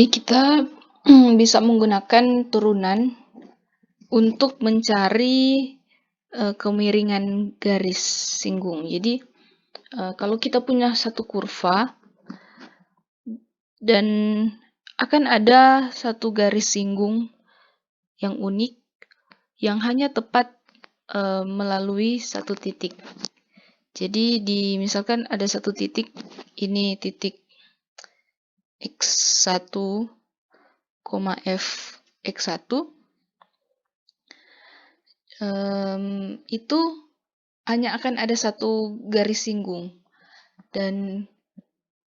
Jadi kita bisa menggunakan turunan untuk mencari kemiringan garis singgung. Jadi kalau kita punya satu kurva dan akan ada satu garis singgung yang unik yang hanya tepat melalui satu titik. Jadi misalkan ada satu titik, ini titik X1, F X1, itu hanya akan ada satu garis singgung. Dan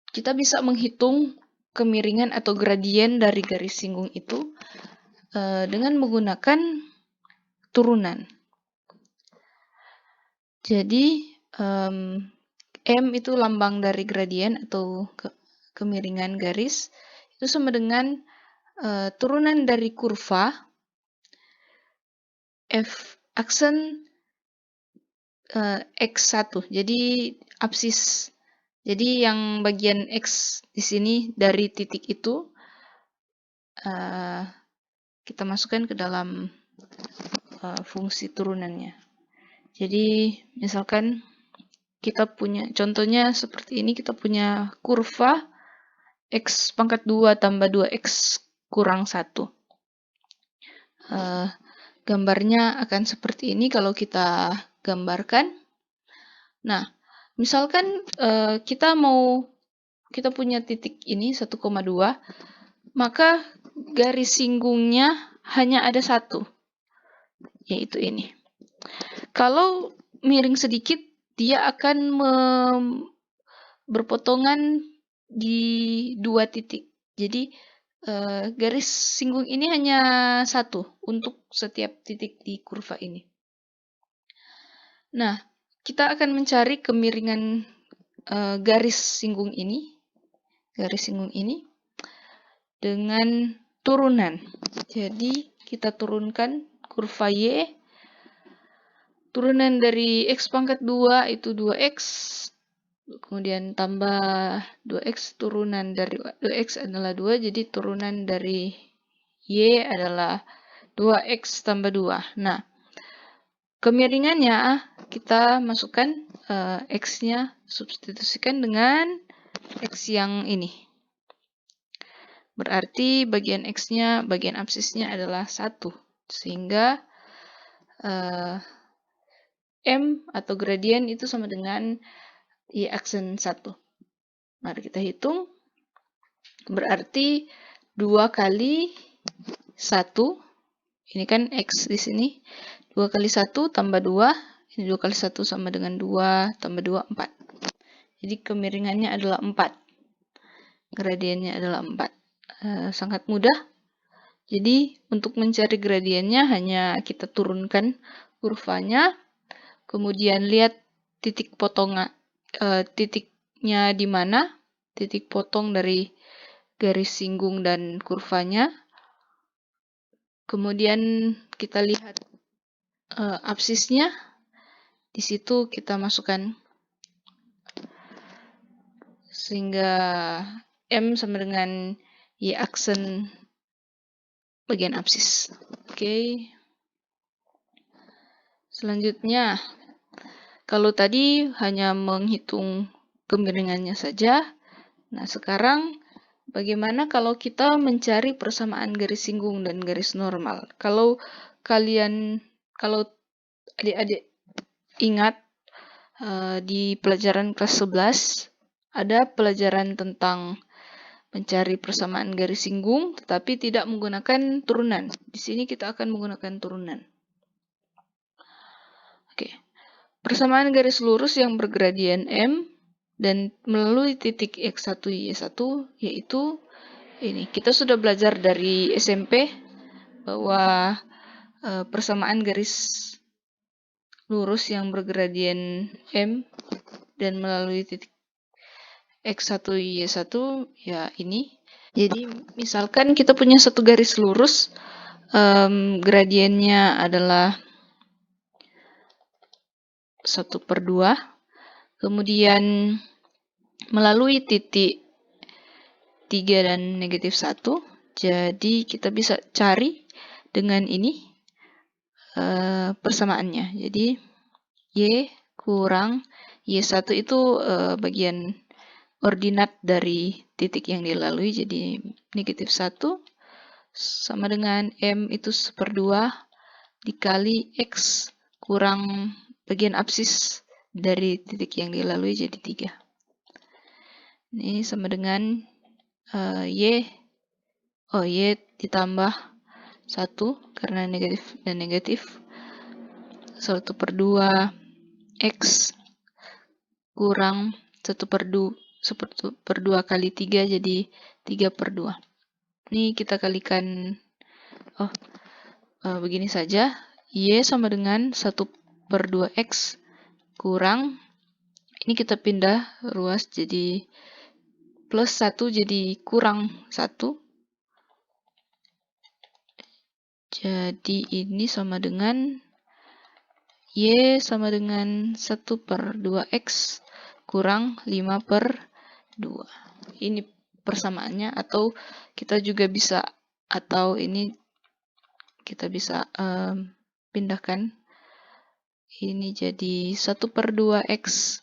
kita bisa menghitung kemiringan atau gradien dari garis singgung itu dengan menggunakan turunan. Jadi M itu lambang dari gradien atau kemiringan garis, itu sama dengan turunan dari kurva F aksen X1. Jadi absis. Jadi yang bagian X di sini dari titik itu kita masukkan ke dalam fungsi turunannya. Jadi misalkan kita punya, contohnya seperti ini, kita punya kurva X pangkat 2 tambah 2X kurang 1. Gambarnya akan seperti ini kalau kita gambarkan. Nah, misalkan kita punya titik ini 1,2, maka garis singgungnya hanya ada satu, yaitu ini. Kalau miring sedikit, dia akan berpotongan di dua titik. Jadi garis singgung ini hanya satu untuk setiap titik di kurva ini. Nah, kita akan mencari kemiringan garis singgung ini dengan turunan. Jadi kita turunkan kurva Y, turunan dari X pangkat 2 itu 2X, kemudian tambah 2X, turunan dari 2X adalah 2, jadi turunan dari Y adalah 2X tambah 2. Nah, kemiringannya kita masukkan X-nya, substitusikan dengan X yang ini. Berarti bagian X-nya, bagian absisnya adalah 1. Sehingga M atau gradien itu sama dengan Y aksen 1. Mari kita hitung. Berarti 2 kali 1, ini kan X di sini, 2 kali 1 tambah 2, ini 2 kali 1 sama dengan 2, tambah 2, 4. Jadi kemiringannya adalah 4. Gradiennya adalah 4. Sangat mudah. Jadi untuk mencari gradiennya hanya kita turunkan kurvanya, kemudian lihat titik potongan, titiknya di mana, titik potong dari garis singgung dan kurvanya. Kemudian kita lihat absisnya, di situ kita masukkan, sehingga M sama dengan Y aksen bagian absis. Oke. Selanjutnya, kalau tadi hanya menghitung kemiringannya saja, nah sekarang bagaimana kalau kita mencari persamaan garis singgung dan garis normal? Kalau adik-adik ingat di pelajaran kelas 11 ada pelajaran tentang mencari persamaan garis singgung tetapi tidak menggunakan turunan. Di sini kita akan menggunakan turunan. Oke. Persamaan garis lurus yang bergradien M dan melalui titik X1 Y1 yaitu ini. Kita sudah belajar dari SMP bahwa persamaan garis lurus yang bergradien M dan melalui titik X1 Y1 ya ini. Jadi misalkan kita punya satu garis lurus, gradiennya adalah 1/2, kemudian melalui titik 3 dan negatif 1. Jadi kita bisa cari dengan ini persamaannya. Jadi Y kurang Y1 itu bagian ordinat dari titik yang dilalui. Jadi negatif 1 sama dengan M itu 1/2 dikali X kurang bagian absis dari titik yang dilalui, jadi 3. Ini sama dengan Y ditambah 1 karena negatif dan negatif. 1/2 X kurang 1/2 kali 3 jadi 3/2. Ini kita kalikan begini saja. Y sama dengan 1/2 X kurang, ini kita pindah ruas jadi plus 1 jadi kurang 1. Jadi ini sama dengan Y sama dengan 1/2 X kurang 5/2. Ini persamaannya, atau kita juga bisa, atau ini kita bisa pindahkan. Ini jadi 1/2 X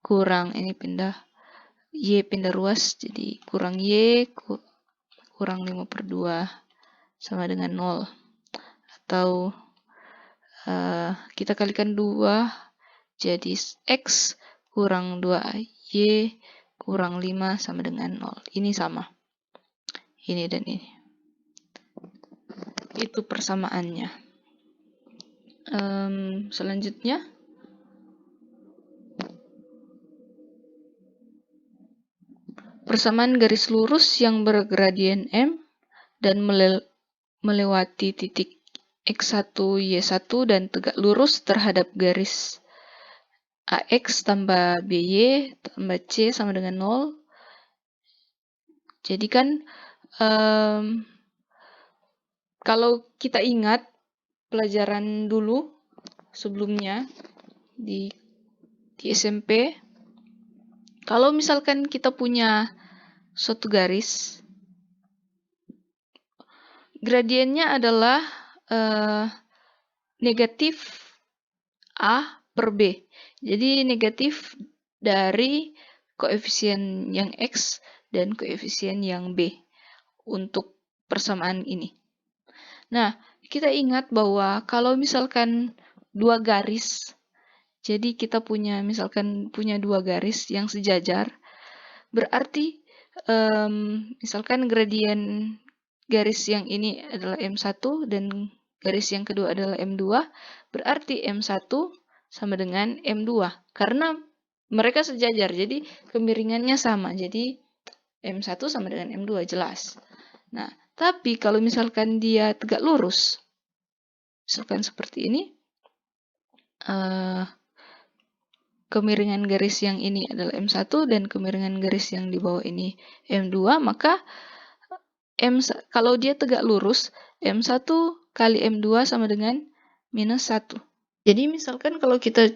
kurang, ini pindah Y pindah ruas jadi kurang Y kurang 5/2 sama dengan 0. Atau kita kalikan 2 jadi X kurang 2Y kurang 5 sama dengan 0. Ini sama. Ini dan ini. Itu persamaannya. Selanjutnya, persamaan garis lurus yang bergradien M dan melewati titik X1, Y1 dan tegak lurus terhadap garis AX tambah BY tambah C sama dengan 0. Jadi kan kalau kita ingat pelajaran dulu sebelumnya di SMP, kalau misalkan kita punya suatu garis, gradiennya adalah negatif A per B. Jadi negatif dari koefisien yang X dan koefisien yang B untuk persamaan ini. Nah, kita ingat bahwa kalau misalkan dua garis, jadi kita misalkan punya dua garis yang sejajar, berarti misalkan gradien garis yang ini adalah M1 dan garis yang kedua adalah M2, berarti M1 sama dengan M2 karena mereka sejajar, jadi kemiringannya sama, jadi M1 sama dengan M2 jelas. Nah, tapi kalau misalkan dia tegak lurus, misalkan seperti ini, kemiringan garis yang ini adalah M1 dan kemiringan garis yang di bawah ini M2, maka kalau dia tegak lurus, M1 kali M2 sama dengan minus 1. Jadi misalkan kalau kita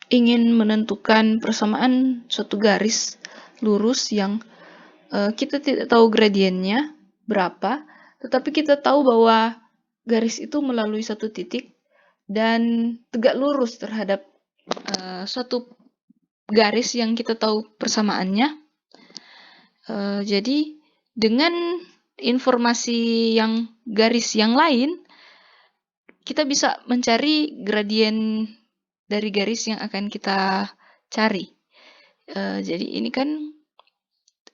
ingin menentukan persamaan suatu garis lurus yang kita tidak tahu gradiennya berapa, tetapi kita tahu bahwa garis itu melalui satu titik dan tegak lurus terhadap suatu garis yang kita tahu persamaannya. Jadi dengan informasi yang garis yang lain, kita bisa mencari gradien dari garis yang akan kita cari. Jadi ini kan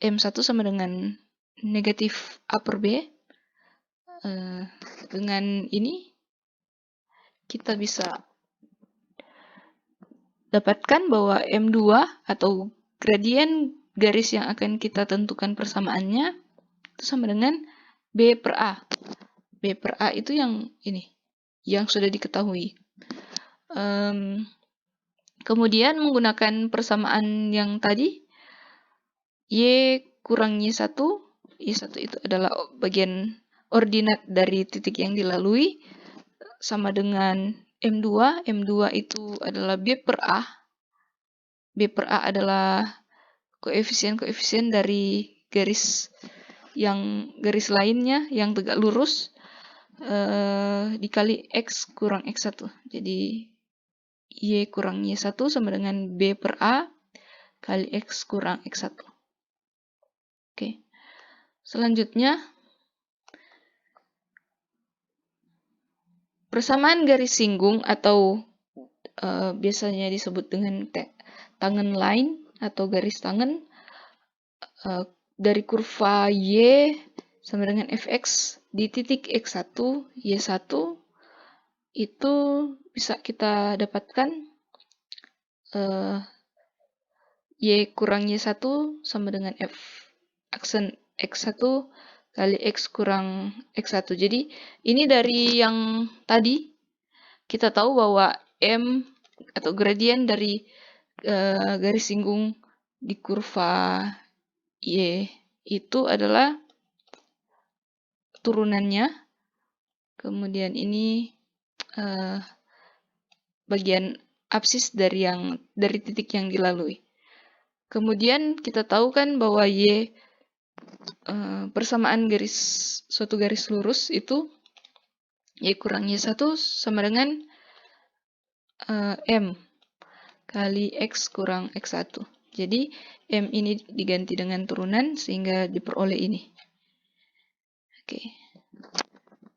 M1 sama dengan negatif A per B. Dengan ini kita bisa dapatkan bahwa M2 atau gradien garis yang akan kita tentukan persamaannya itu sama dengan B per A. B per A itu yang ini, yang sudah diketahui. Kemudian menggunakan persamaan yang tadi, Y kurang Y1, Y1 itu adalah bagian ordinat dari titik yang dilalui, sama dengan M2, M2 itu adalah B per A. B per A adalah koefisien-koefisien dari garis yang garis lainnya yang tegak lurus dikali X kurang X1. Jadi Y kurang Y1 sama dengan B per A kali X kurang X1. Oke. Selanjutnya, persamaan garis singgung atau biasanya disebut dengan tangen line atau garis tangen dari kurva Y sama dengan Fx di titik X1, Y1 itu bisa kita dapatkan Y kurang Y1 sama dengan F aksen X1 kali X kurang X1. Jadi ini dari yang tadi kita tahu bahwa M atau gradien dari garis singgung di kurva Y itu adalah turunannya. Kemudian ini bagian absis dari titik yang dilalui. Kemudian kita tahu kan bahwa Y persamaan suatu garis lurus itu Y kurang Y1 sama dengan M kali X kurang X1. Jadi M ini diganti dengan turunan sehingga diperoleh ini. Oke.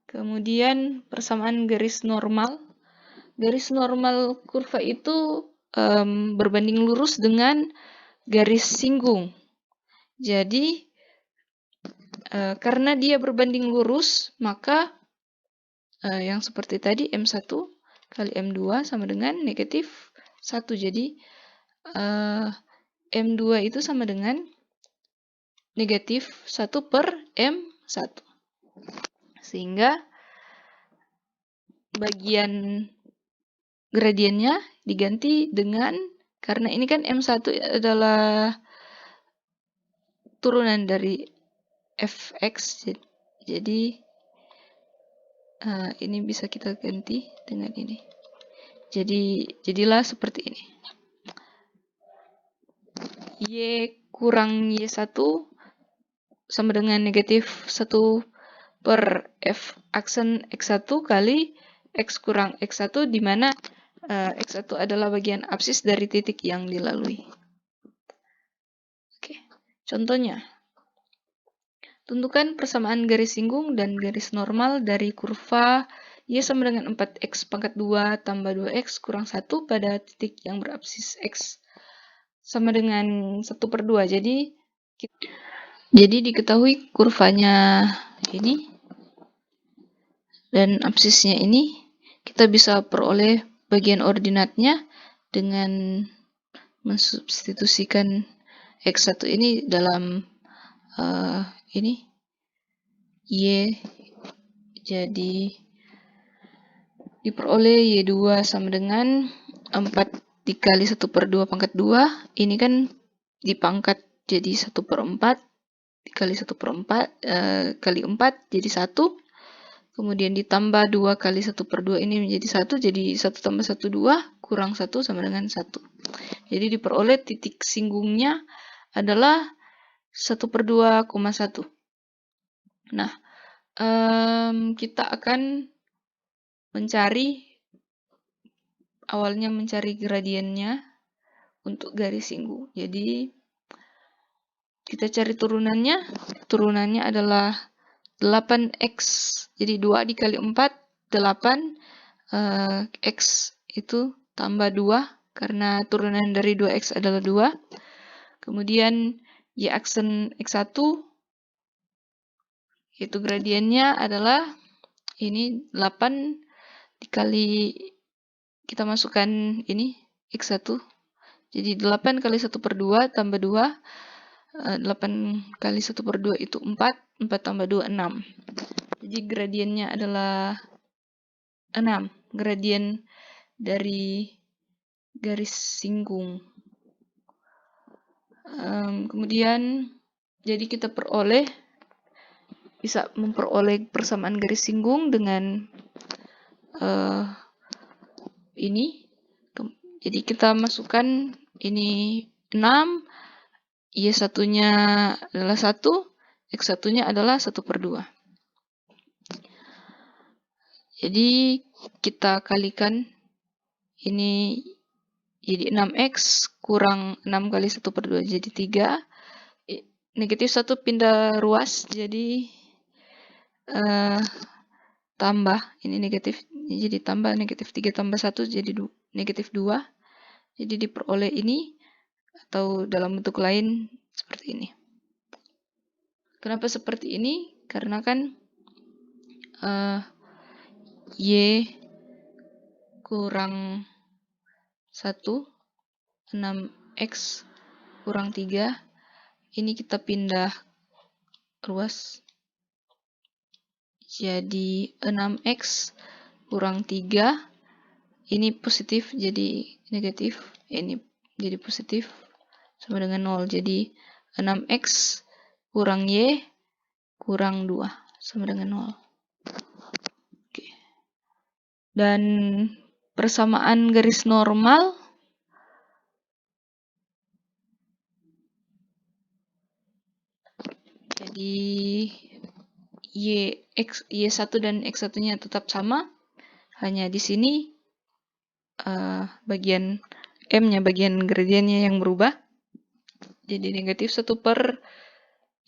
Kemudian persamaan garis normal. Garis normal kurva itu berbanding lurus dengan garis singgung. Jadi karena dia berbanding lurus, maka yang seperti tadi M1 kali M2 sama dengan negatif 1. Jadi M2 itu sama dengan negatif 1 per M1. Sehingga bagian gradiennya diganti dengan, karena ini kan M1 adalah turunan dari Fx, jadi ini bisa kita ganti dengan ini. Jadilah seperti ini. Y kurang Y1 sama dengan negatif 1 per F aksen X1 kali X kurang X1, di mana X1 adalah bagian absis dari titik yang dilalui. Oke, contohnya. Tentukan persamaan garis singgung dan garis normal dari kurva Y sama dengan 4X pangkat 2 tambah 2X kurang 1 pada titik yang berabsis X sama dengan 1 per 2. Jadi diketahui kurvanya ini dan absisnya ini, kita bisa peroleh bagian ordinatnya dengan mensubstitusikan X1 ini dalam ini Y, jadi diperoleh Y2 sama dengan 4 dikali 1 per 2 pangkat 2. Ini kan dipangkat jadi 1 per 4 dikali 1 per 4 kali 4 jadi 1. Kemudian ditambah 2 kali 1 per 2 ini menjadi 1. Jadi 1 tambah 1 2 kurang 1 sama dengan 1. Jadi diperoleh titik singgungnya adalah 1 per 2,1. Nah, kita akan awalnya mencari gradiennya untuk garis singgung. Jadi kita cari turunannya. Turunannya adalah 8x. Jadi 2 dikali 4 8 x itu tambah 2 karena turunan dari 2x adalah 2. Kemudian y aksen x1 itu gradiennya adalah ini 8 dikali, kita masukkan ini x1. Jadi 8 kali 1 per 2 tambah 2. 8 kali 1 per 2 itu 4. 4 tambah 2, 6. Jadi gradiennya adalah 6. Gradien dari garis singgung. Kemudian, jadi kita bisa memperoleh persamaan garis singgung dengan ini. Jadi kita masukkan ini 6, Y1-nya adalah 1, X1-nya adalah 1/2. Jadi kita kalikan ini jadi 6X kurang 6 kali 1/2 jadi 3. Negatif 1 pindah ruas jadi tambah, ini negatif, jadi tambah negatif 3 tambah 1 jadi negatif 2. Jadi diperoleh ini atau dalam bentuk lain seperti ini. Kenapa seperti ini? Karena kan Y kurang 1, 6X kurang 3. Ini kita pindah ruas. Jadi 6X kurang 3. Ini positif jadi negatif. Ini jadi positif. Sama dengan 0. Jadi 6X kurang Y kurang 2. Sama dengan 0. Oke. Dan persamaan garis normal jadi Y1 dan X1-nya tetap sama, hanya di sini bagian M-nya, bagian gradiennya yang berubah. Jadi negatif 1 per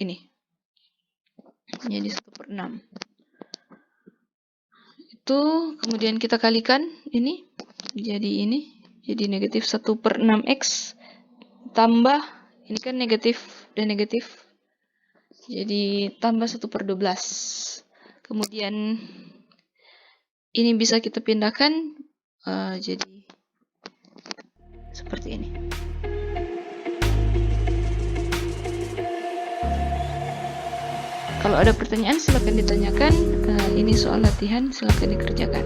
ini. Jadi 1/6. Itu kemudian kita kalikan ini. Jadi ini. Jadi negatif 1/6X tambah, ini kan negatif dan negatif. Jadi tambah 1/12. Kemudian ini bisa kita pindahkan jadi seperti ini. Kalau ada pertanyaan silakan ditanyakan. Ini soal latihan, silakan dikerjakan.